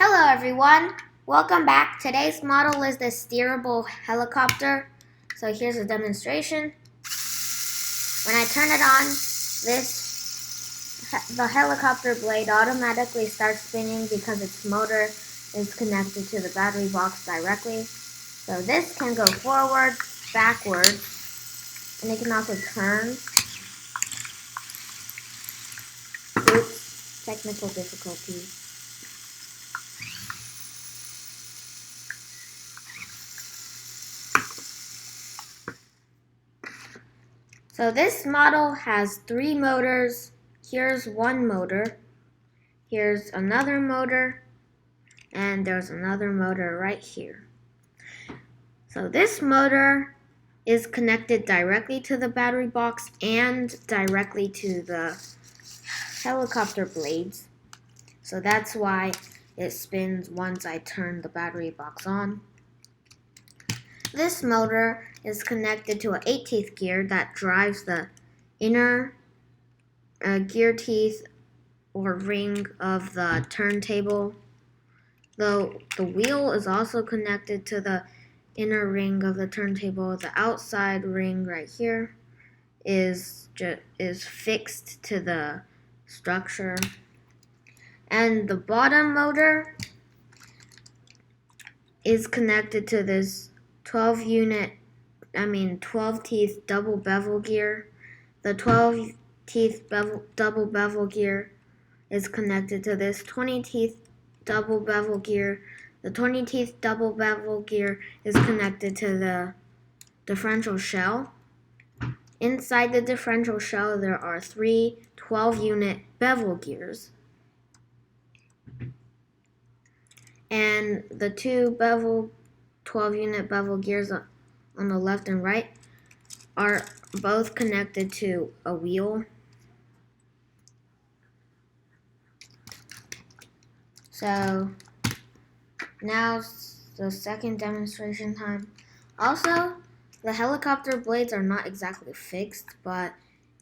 Hello everyone, welcome back. Today's model is the Steerable Helicopter. So here's a demonstration. When I turn it on, the helicopter blade automatically starts spinning because its motor is connected to the battery box directly. So this can go forward, backwards, and it can also turn. Oops, technical difficulties. So this model has 3 motors. Here's one motor, here's another motor, and there's another motor right here. So this motor is connected directly to the battery box and directly to the helicopter blades. So that's why it spins once I turn the battery box on. This motor is connected to an 8-teeth gear that drives the inner gear teeth or ring of the turntable. Though the wheel is also connected to the inner ring of the turntable, the outside ring right here is fixed to the structure. And the bottom motor is connected to this 12-teeth double bevel gear. The 12-teeth double bevel gear is connected to this 20-teeth double bevel gear. The 20-teeth double bevel gear is connected to the differential shell. Inside the differential shell, there are 3 12-unit bevel gears. And the 2 12-unit bevel gears on the left and right are both connected to a wheel. So now's the second demonstration time. Also, the helicopter blades are not exactly fixed, but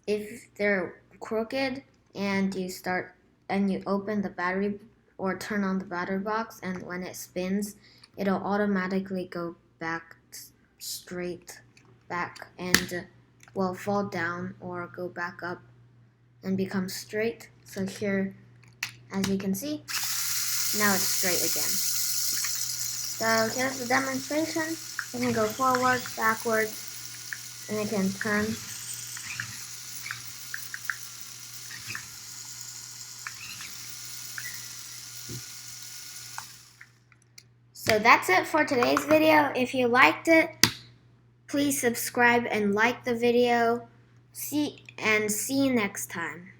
if they're crooked and you open the battery or turn on the battery box, and when it spins, it'll automatically go straight back and will fall down or go back up and become straight. So here, as you can see, now it's straight again. So here's the demonstration. It can go forward, backwards, and it can turn. So that's it for today's video. If you liked it, please subscribe and like the video. See you next time.